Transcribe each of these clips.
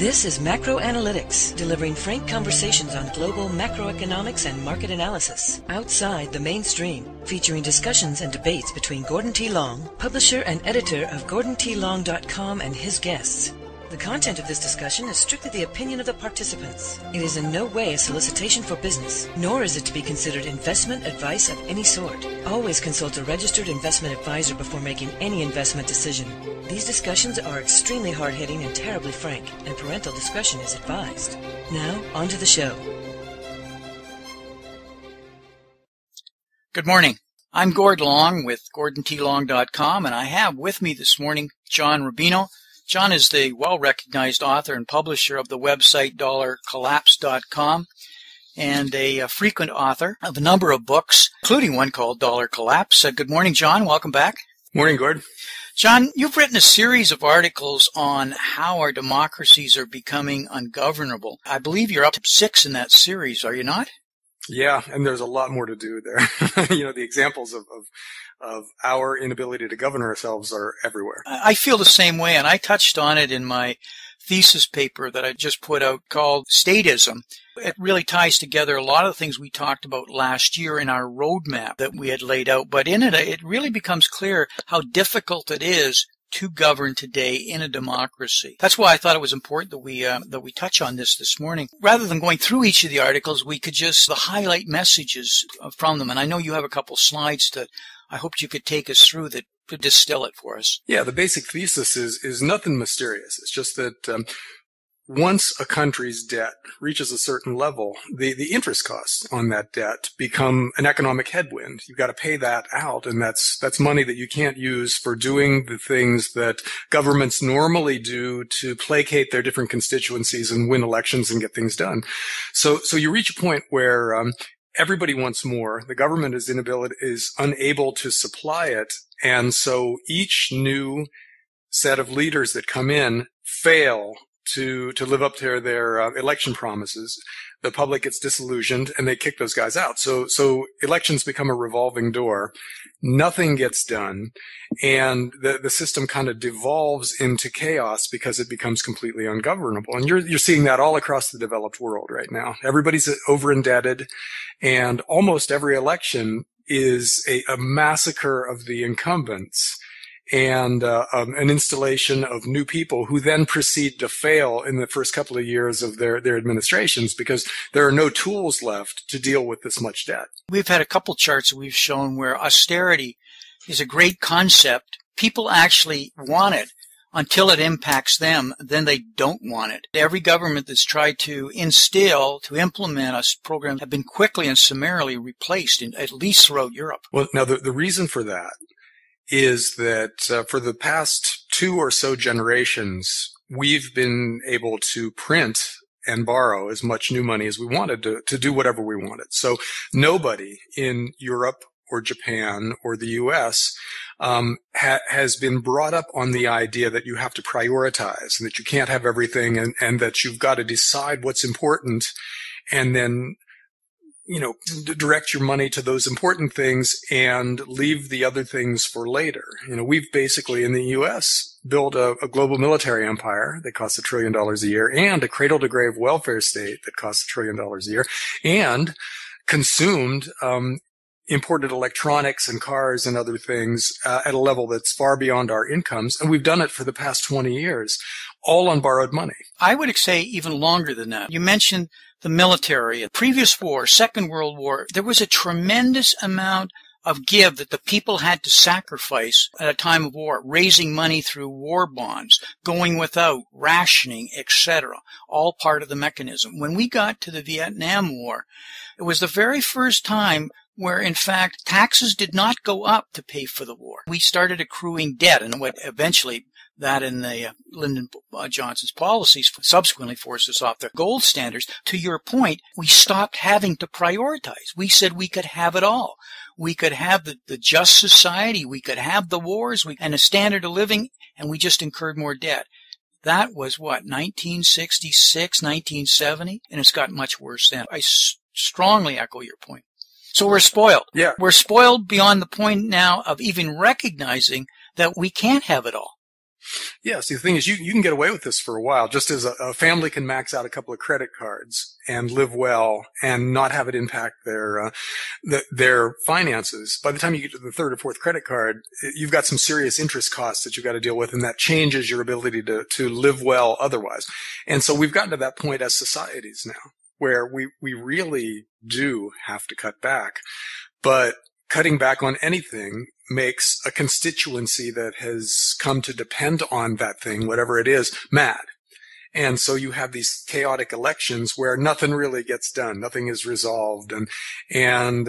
This is Macro Analytics, delivering frank conversations on global macroeconomics and market analysis, outside the mainstream, featuring discussions and debates between Gordon T. Long, publisher and editor of GordonTLong.com, and his guests. The content of this discussion is strictly the opinion of the participants. It is in no way a solicitation for business, nor is it to be considered investment advice of any sort. Always consult a registered investment advisor before making any investment decision. These discussions are extremely hard-hitting and terribly frank, and parental discretion is advised. Now, on to the show. Good morning. I'm Gord Long with GordonTLong.com, and I have with me this morning John Rubino. John is the well-recognized author and publisher of the website $collapse.com and a frequent author of a number of books, including one called Dollar Collapse. Good morning, John. Welcome back. Morning, Gord. John, you've written a series of articles on how our democracies are becoming ungovernable. I believe you're up to 6 in that series, are you not? Yeah, and there's a lot more to do there. The examples of our inability to govern ourselves are everywhere. I feel the same way, and I touched on it in my thesis paper that I just put out called Statism. It really ties together a lot of the things we talked about last year in our roadmap that we had laid out. But in it, it really becomes clear how difficult it is to govern today in a democracy. That's why I thought it was important that we touch on this morning. Rather than going through each of the articles, we could just highlight messages from them. And I know you have a couple slides that I hoped you could take us through that to distill it for us. Yeah, the basic thesis is nothing mysterious. It's just that once a country's debt reaches a certain level, the interest costs on that debt become an economic headwind. You've got to pay that out, and that's money that you can't use for doing the things that governments normally do to placate their different constituencies and win elections and get things done. So you reach a point where everybody wants more. The government is unable to supply it, and so each new set of leaders that come in fail to live up to their election promises. The public gets disillusioned, and they kick those guys out. So elections become a revolving door. Nothing gets done, and the system kind of devolves into chaos because it becomes completely ungovernable. And you're seeing that all across the developed world right now. Everybody's over-indebted, and almost every election is a massacre of the incumbents and an installation of new people who then proceed to fail in the first couple of years of their administrations because there are no tools left to deal with this much debt. We've had a couple charts that we've shown where austerity is a great concept. People actually want it until it impacts them, then they don't want it. Every government that's tried to implement a program have been quickly and summarily replaced, at least throughout Europe. Well, now the reason for that is that for the past 2 or so generations, we've been able to print and borrow as much new money as we wanted to do whatever we wanted. So nobody in Europe or Japan or the U.S. Has been brought up on the idea that you have to prioritize and that you can't have everything and that you've got to decide what's important and then direct your money to those important things and leave the other things for later. We've basically in the U.S. built a global military empire that costs $1 trillion a year and a cradle-to-grave welfare state that costs $1 trillion a year and consumed imported electronics and cars and other things at a level that's far beyond our incomes. And we've done it for the past 20 years, all on borrowed money. I would say even longer than that. You mentioned the military. Previous war, Second World War, there was a tremendous amount of give that the people had to sacrifice at a time of war, raising money through war bonds, going without, rationing, etc., all part of the mechanism. When we got to the Vietnam War, it was the very first time where, in fact, taxes did not go up to pay for the war. We started accruing debt, and what eventually that and the Lyndon Johnson's policies subsequently forced us off the gold standards. To your point, we stopped having to prioritize. We said we could have it all. We could have the just society. We could have the wars and a standard of living, and we just incurred more debt. That was, 1966, 1970? And it's gotten much worse then. I strongly echo your point. So we're spoiled. Yeah. We're spoiled beyond the point now of even recognizing that we can't have it all. Yeah, see, the thing is, you can get away with this for a while, just as a family can max out a couple of credit cards and live well and not have it impact their finances. By the time you get to the third or fourth credit card, you've got some serious interest costs that you've got to deal with, and that changes your ability to live well otherwise. And so we've gotten to that point as societies now, where we really do have to cut back. But cutting back on anything makes a constituency that has come to depend on that thing, whatever it is, mad. And so you have these chaotic elections where nothing really gets done, nothing is resolved, and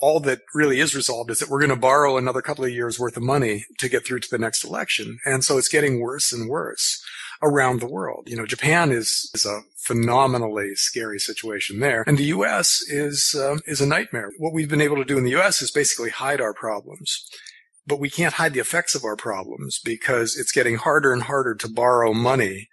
all that really is resolved is that we're going to borrow another couple of years worth of money to get through to the next election. And so it's getting worse and worse around the world. Japan is a phenomenally scary situation there, and the U.S. is a nightmare. What we've been able to do in the U.S. is basically hide our problems. But we can't hide the effects of our problems because it's getting harder and harder to borrow money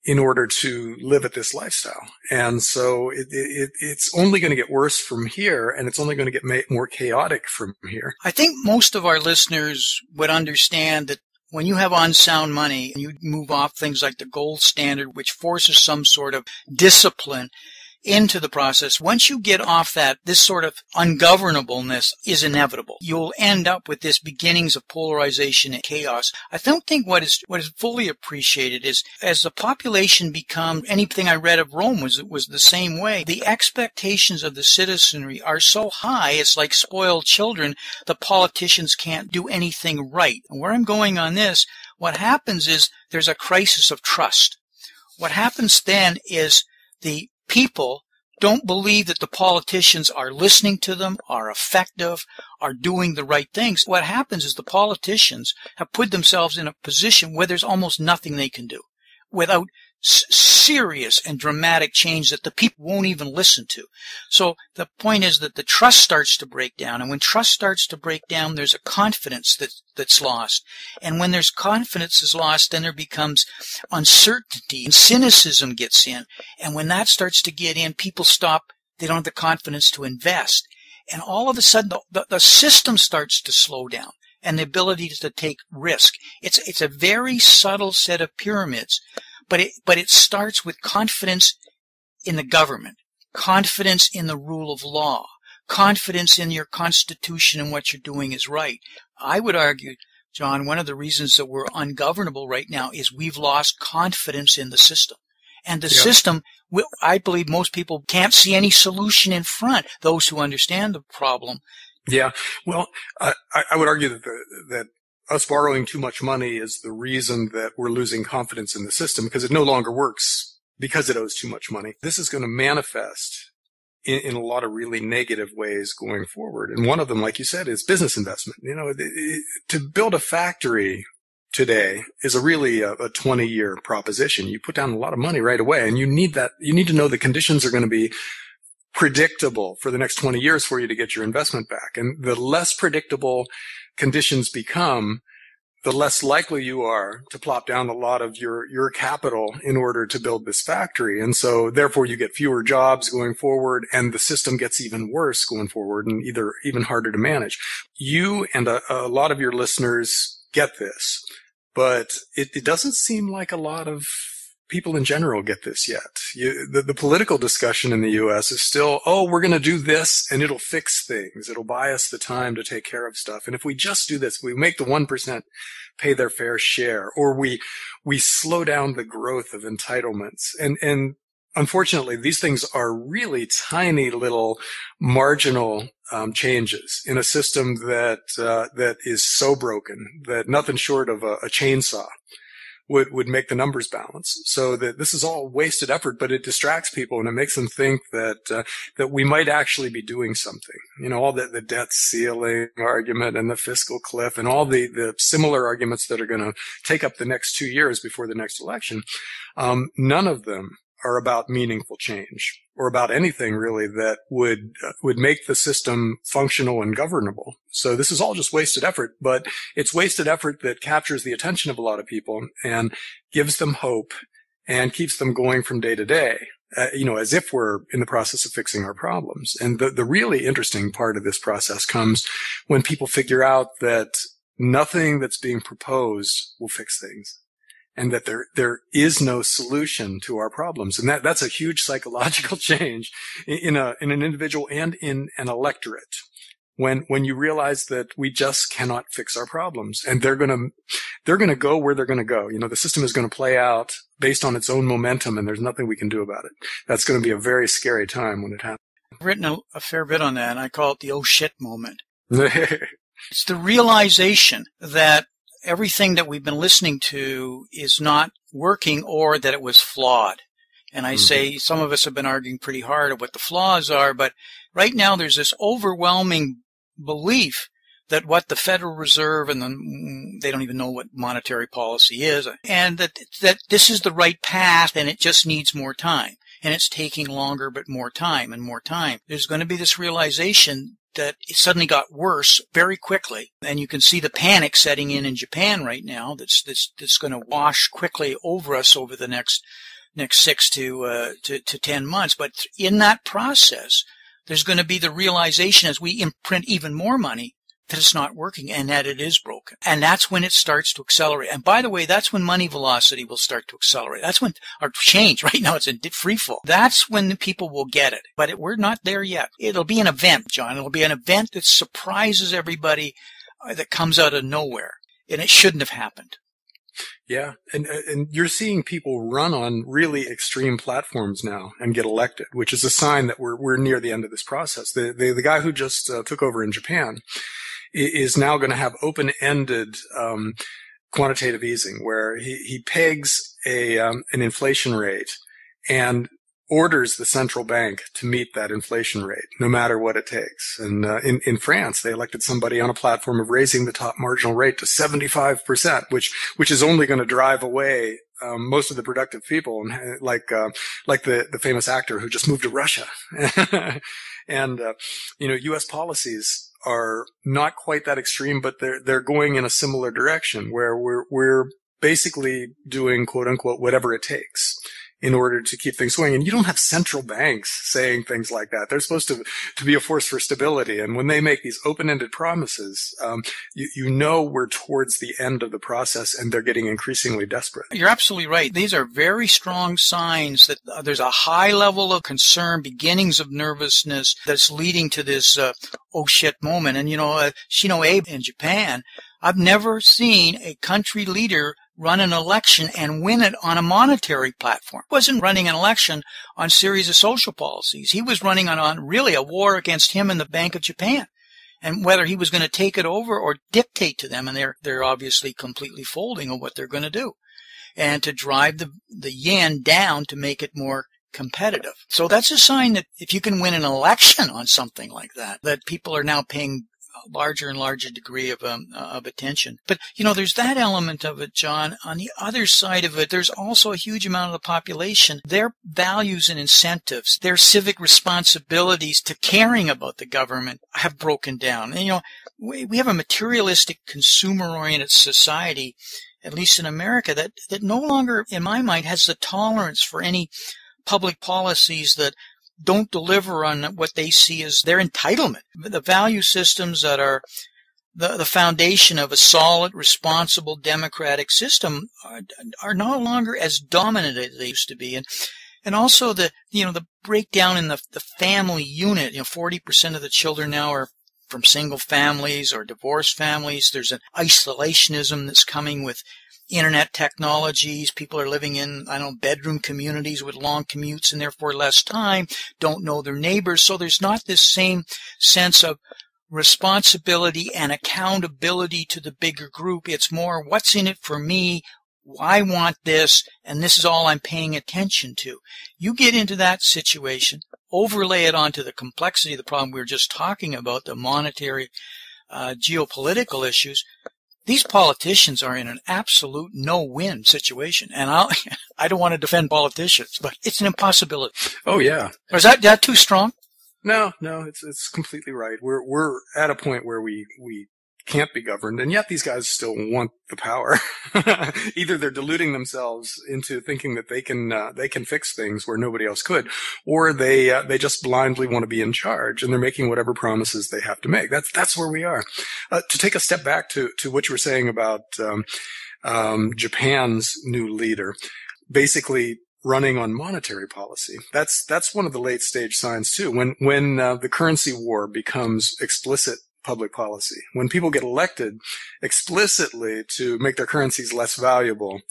in order to live at this lifestyle. And so it's only going to get worse from here, and it's only going to get more chaotic from here. I think most of our listeners would understand that when you have unsound money and you move off things like the gold standard, which forces some sort of discipline into the process, once you get off that, this sort of ungovernableness is inevitable. You'll end up with this beginnings of polarization and chaos. I don't think what is fully appreciated is as the population becomes, anything I read of Rome was the same way. The expectations of the citizenry are so high, it's like spoiled children. The politicians can't do anything right. And where I'm going on this, what happens is there's a crisis of trust. What happens then is the people don't believe that the politicians are listening to them, are effective, are doing the right things. What happens is the politicians have put themselves in a position where there's almost nothing they can do without serious and dramatic change that the people won't even listen to. So the point is that the trust starts to break down, and when trust starts to break down, there's a confidence that's lost. And when there's confidence is lost, then there becomes uncertainty and cynicism gets in. And when that starts to get in, people stop. They don't have the confidence to invest. And all of a sudden, the system starts to slow down and the ability to take risk. It's a very subtle set of pyramids. But it starts with confidence in the government, confidence in the rule of law, confidence in your constitution and what you're doing is right. I would argue, John, one of the reasons that we're ungovernable right now is we've lost confidence in the system. And the system, I believe most people can't see any solution in front, those who understand the problem. Yeah. Well, I would argue that us borrowing too much money is the reason that we're losing confidence in the system, because it no longer works because it owes too much money. This is going to manifest in a lot of really negative ways going forward. And one of them, like you said, is business investment. To build a factory today is really a 20-year proposition. You put down a lot of money right away, and you need to know the conditions are going to be predictable for the next 20 years for you to get your investment back. And the less predictable conditions become, the less likely you are to plop down a lot of your capital in order to build this factory. And so therefore you get fewer jobs going forward, and the system gets even worse going forward and even harder to manage. You and a lot of your listeners get this, but it doesn't seem like a lot of people in general get this yet. The political discussion in the U.S. is still, we're going to do this and it'll fix things. It'll buy us the time to take care of stuff. And if we just do this, we make the 1% pay their fair share, or we slow down the growth of entitlements. And unfortunately, these things are really tiny little marginal changes in a system that is so broken that nothing short of a chainsaw would make the numbers balance. So that this is all wasted effort, but it distracts people and it makes them think that we might actually be doing something. All the debt ceiling argument and the fiscal cliff and all the similar arguments that are going to take up the next 2 years before the next election. None of them are about meaningful change or about anything really that would make the system functional and governable. So this is all just wasted effort, but it's wasted effort that captures the attention of a lot of people and gives them hope and keeps them going from day to day, as if we're in the process of fixing our problems. And the really interesting part of this process comes when people figure out that nothing that's being proposed will fix things, and that there is no solution to our problems. And that's a huge psychological change in an individual and in an electorate. When you realize that we just cannot fix our problems, and they're gonna go where they're gonna go. The system is gonna play out based on its own momentum, and there's nothing we can do about it. That's gonna be a very scary time when it happens. I've written a fair bit on that, and I call it the oh shit moment. It's the realization that everything that we've been listening to is not working, or that it was flawed. And I say some of us have been arguing pretty hard at what the flaws are, but right now there's this overwhelming belief that what the Federal Reserve and they don't even know what monetary policy is, and that this is the right path and it just needs more time. And it's taking longer, but more time and more time. There's going to be this realization that it suddenly got worse very quickly. And you can see the panic setting in Japan right now that's going to wash quickly over us over the next 6 to 10 months. But in that process, there's going to be the realization as we imprint even more money that it's not working and that it is broken. And that's when it starts to accelerate. And by the way, that's when money velocity will start to accelerate. That's when our change, right now it's in free fall. That's when the people will get it. But we're not there yet. It'll be an event, John. It'll be an event that surprises everybody, that comes out of nowhere. And it shouldn't have happened. Yeah, and you're seeing people run on really extreme platforms now and get elected, which is a sign that we're near the end of this process. The guy who just took over in Japan is now going to have open-ended quantitative easing, where he pegs an inflation rate and orders the central bank to meet that inflation rate, no matter what it takes. And in France, they elected somebody on a platform of raising the top marginal rate to 75%, which is only going to drive away most of the productive people, like the famous actor who just moved to Russia. And U.S. policies are not quite that extreme, but they're going in a similar direction, where we're basically doing, quote unquote, whatever it takes in order to keep things going. And you don't have central banks saying things like that. They're supposed to be a force for stability. And when they make these open-ended promises, we're towards the end of the process, and they're getting increasingly desperate. You're absolutely right. These are very strong signs that there's a high level of concern, beginnings of nervousness that's leading to this oh shit moment. And Shinzo Abe in Japan, I've never seen a country leader run an election and win it on a monetary platform. He wasn't running an election on a series of social policies. He was running on really a war against him and the Bank of Japan, and whether he was going to take it over or dictate to them. And they're obviously completely folding on what they're going to do, and to drive the yen down to make it more competitive. So that's a sign that if you can win an election on something like that people are now paying larger and larger degree of attention. But, there's that element of it, John. On the other side of it, there's also a huge amount of the population. Their values and incentives, their civic responsibilities to caring about the government have broken down. And, we have a materialistic, consumer-oriented society, at least in America, that no longer, in my mind, has the tolerance for any public policies that don't deliver on what they see as their entitlement. The value systems that are the foundation of a solid, responsible, democratic system are no longer as dominant as they used to be. And also the breakdown in the family unit. 40% of the children now are from single families or divorced families. There's an isolationism that's coming with internet technologies. People are living in, bedroom communities with long commutes and therefore less time, don't know their neighbors. So there's not this same sense of responsibility and accountability to the bigger group. It's more, what's in it for me? I want this, and this is all I'm paying attention to. You get into that situation, overlay it onto the complexity of the problem we were just talking about, the monetary, geopolitical issues. These politicians are in an absolute no-win situation, and I don't want to defend politicians, but it's an impossibility. Oh yeah. Or is that too strong? No, it's completely right. We're at a point where we can't be governed, and yet these guys still want the power. Either they're deluding themselves into thinking that they can fix things where nobody else could, or they just blindly want to be in charge, and they're making whatever promises they have to make. That's where we are. To take a step back to what you were saying about Japan's new leader, basically running on monetary policy. That's one of the late stage signs too. When the currency war becomes explicit public policy, when people get elected explicitly to make their currencies less valuable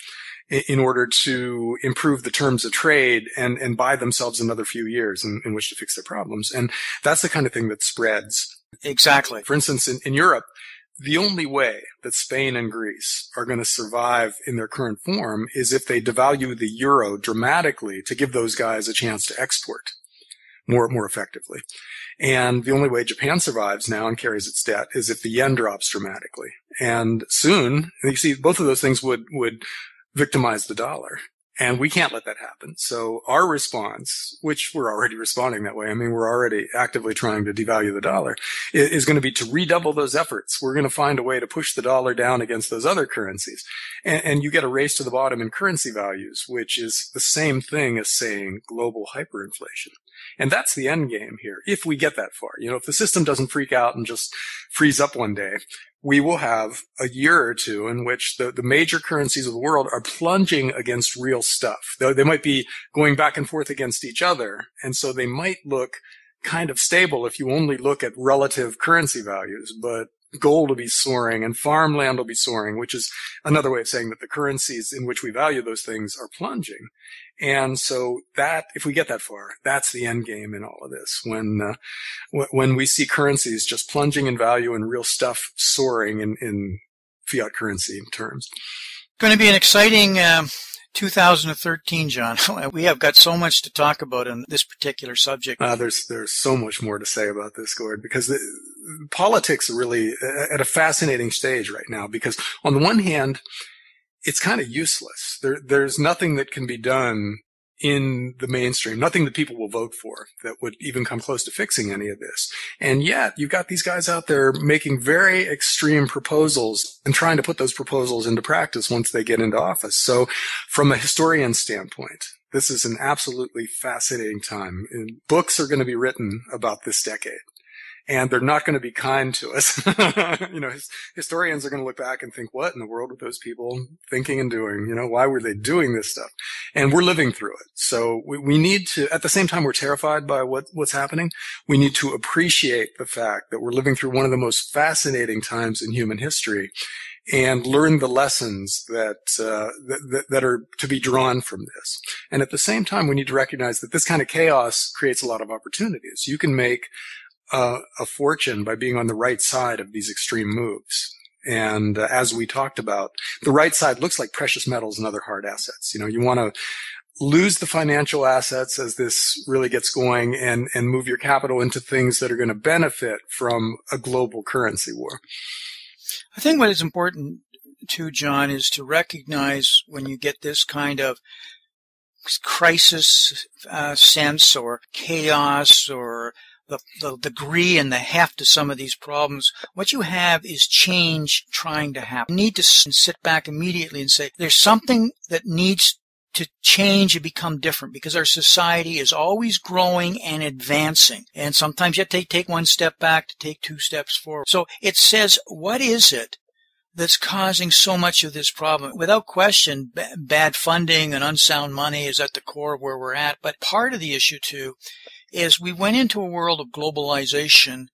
in order to improve the terms of trade and buy themselves another few years in which to fix their problems. And that's the kind of thing that spreads. Exactly. For instance, in Europe, the only way that Spain and Greece are going to survive in their current form is if they devalue the euro dramatically to give those guys a chance to export more effectively. And the only way Japan survives now and carries its debt is if the yen drops dramatically. And soon, you see, both of those things would victimize the dollar. And we can't let that happen. So our response, which we're already responding that way, I mean, we're already actively trying to devalue the dollar, is going to be to redouble those efforts. We're going to find a way to push the dollar down against those other currencies. And you get a race to the bottom in currency values, which is the same thing as saying global hyperinflation. And that's the end game here, if we get that far. You know, if the system doesn't freak out and just freeze up one day, we will have a year or two in which the major currencies of the world are plunging against real stuff. They might be going back and forth against each other, and so they might look kind of stable if you only look at relative currency values, but gold will be soaring and farmland will be soaring, which is another way of saying that the currencies in which we value those things are plunging. And so that, if we get that far, that's the end game in all of this. When we see currencies just plunging in value and real stuff soaring in fiat currency terms. Going to be an exciting 2013, John. We have got so much to talk about on this particular subject. There's so much more to say about this, Gord, because politics are really at a fascinating stage right now, because on the one hand, it's kind of useless. There's nothing that can be done in the mainstream, nothing that people will vote for that would even come close to fixing any of this. And yet you've got these guys out there making very extreme proposals and trying to put those proposals into practice once they get into office. So from a historian standpoint, this is an absolutely fascinating time. And books are going to be written about this decade. And they're not going to be kind to us. You know, historians are going to look back and think, what in the world were those people thinking and doing? You know, why were they doing this stuff? And we're living through it. So we need to, at the same time we're terrified by what's happening, we need to appreciate the fact that we're living through one of the most fascinating times in human history and learn the lessons that are to be drawn from this. And at the same time, we need to recognize that this kind of chaos creates a lot of opportunities. You can make a fortune by being on the right side of these extreme moves. And as we talked about, the right side looks like precious metals and other hard assets. You know, you want to lose the financial assets as this really gets going and move your capital into things that are going to benefit from a global currency war. I think what is important too, John, is to recognize when you get this kind of crisis sense or chaos or the degree and the heft of some of these problems, what you have is change trying to happen. You need to sit back immediately and say, there's something that needs to change and become different, because our society is always growing and advancing. And sometimes you have to take one step back to take two steps forward. So it says, what is it that's causing so much of this problem? Without question, bad funding and unsound money is at the core of where we're at. But part of the issue, too, is we went into a world of globalization,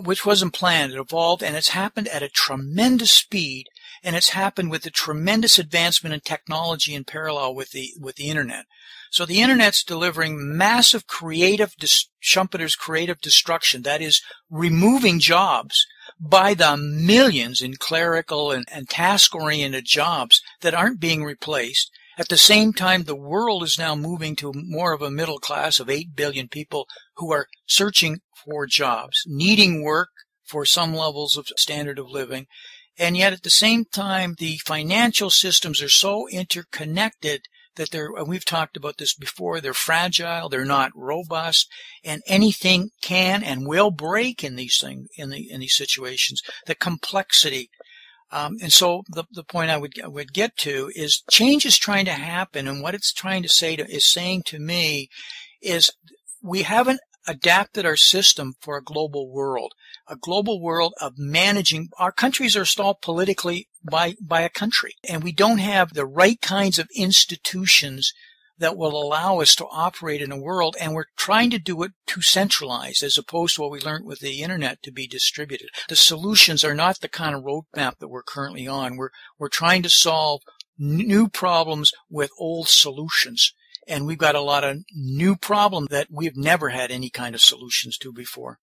which wasn't planned. It evolved, and it's happened at a tremendous speed, and it's happened with a tremendous advancement in technology in parallel with the Internet. So the Internet's delivering massive Schumpeter's creative destruction, that is, removing jobs by the millions in clerical and task-oriented jobs that aren't being replaced. At the same time, the world is now moving to more of a middle class of 8 billion people who are searching for jobs, needing work for some levels of standard of living. And yet at the same time, the financial systems are so interconnected that we've talked about this before, they're fragile, they're not robust, and anything can and will break in these situations. The complexity. And so the point I would get to is change is trying to happen, and what it's trying to say is saying to me is we haven't adapted our system for a global world of managing. Our countries are stalled politically by a country, and we don't have the right kinds of institutions that will allow us to operate in a world, and we're trying to do it too centralized as opposed to what we learned with the internet to be distributed. The solutions are not the kind of roadmap that we're currently on. We're trying to solve new problems with old solutions. And we've got a lot of new problems that we've never had any kind of solutions to before.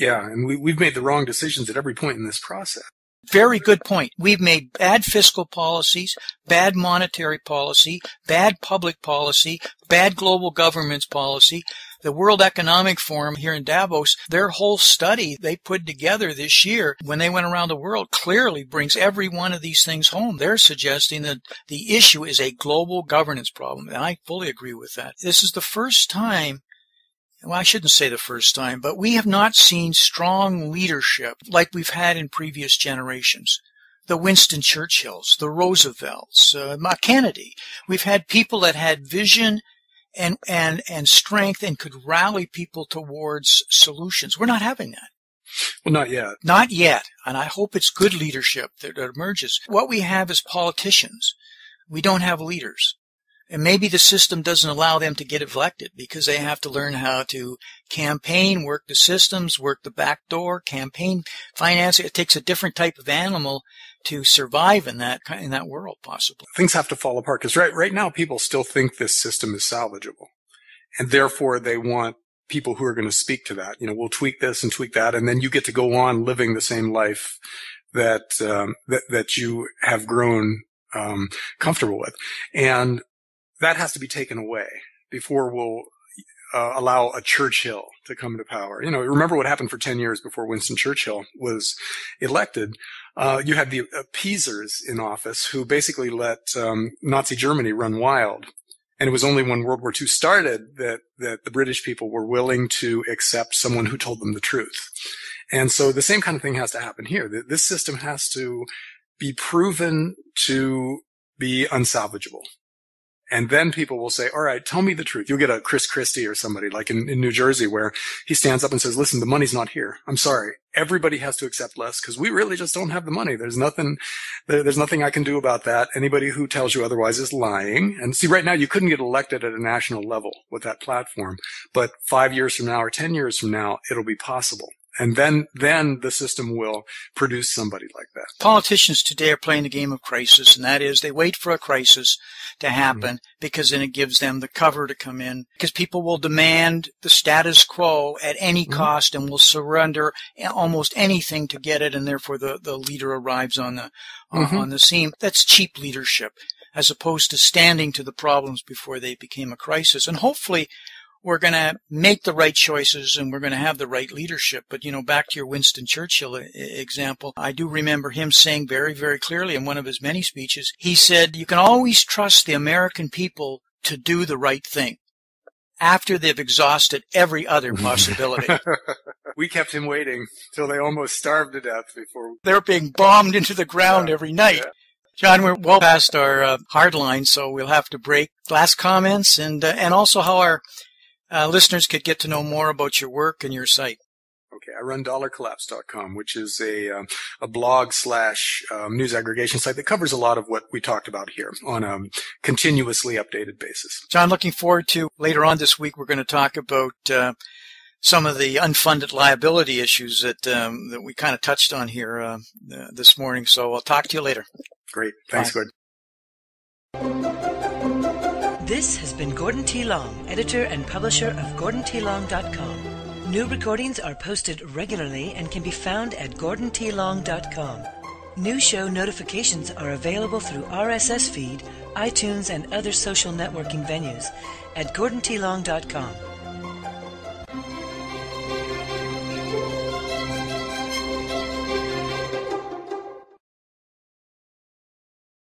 Yeah, and we've made the wrong decisions at every point in this process. Very good point. We've made bad fiscal policies, bad monetary policy, bad public policy, bad global governance policy. The World Economic Forum here in Davos, their whole study they put together this year when they went around the world clearly brings every one of these things home. They're suggesting that the issue is a global governance problem, and I fully agree with that. This is the first time, well, I shouldn't say the first time, but we have not seen strong leadership like we've had in previous generations. The Winston Churchills, the Roosevelts, Kennedy. We've had people that had vision and strength and could rally people towards solutions. We're not having that. Well, not yet. Not yet. And I hope it's good leadership that emerges. What we have is politicians. We don't have leaders. And maybe the system doesn't allow them to get elected because they have to learn how to campaign, work the systems, work the back door, campaign, finance. It takes a different type of animal to survive in that world, possibly. Things have to fall apart because right now people still think this system is salvageable, and therefore they want people who are going to speak to that. We'll tweak this and tweak that, and then you get to go on living the same life that you have grown comfortable with, and that has to be taken away before we'll allow a Churchill to come to power. Remember what happened for 10 years before Winston Churchill was elected. You had the appeasers in office who basically let Nazi Germany run wild. And it was only when World War II started that the British people were willing to accept someone who told them the truth. And so the same kind of thing has to happen here. This system has to be proven to be unsalvageable. And then people will say, all right, tell me the truth. You'll get a Chris Christie or somebody like in New Jersey where he stands up and says, listen, the money's not here. I'm sorry. Everybody has to accept less because we really just don't have the money. There's nothing I can do about that. Anybody who tells you otherwise is lying. And see, right now you couldn't get elected at a national level with that platform, but 5 years from now or 10 years from now, it'll be possible. And then the system will produce somebody like that. Politicians today are playing the game of crisis, and that is they wait for a crisis to happen because then it gives them the cover to come in. Because people will demand the status quo at any cost and will surrender almost anything to get it, and therefore the leader arrives on the scene. That's cheap leadership, as opposed to standing to the problems before they became a crisis. And hopefully we're going to make the right choices and we're going to have the right leadership. But, back to your Winston Churchill example, I do remember him saying very, very clearly in one of his many speeches, he said, you can always trust the American people to do the right thing after they've exhausted every other possibility. We kept him waiting till they almost starved to death before. They're being bombed into the ground every night. Yeah. John, we're well past our hard line, so we'll have to break. Last comments and also how our listeners could get to know more about your work and your site. Okay, I run dollarcollapse.com, which is a blog / news aggregation site that covers a lot of what we talked about here on a continuously updated basis. John, looking forward to later on this week, we're going to talk about some of the unfunded liability issues that we kind of touched on here this morning. So I'll talk to you later. Great. Thanks, Gordon. This has been Gordon T. Long, editor and publisher of GordonTLong.com. New recordings are posted regularly and can be found at GordonTLong.com. New show notifications are available through RSS feed, iTunes, and other social networking venues at GordonTLong.com.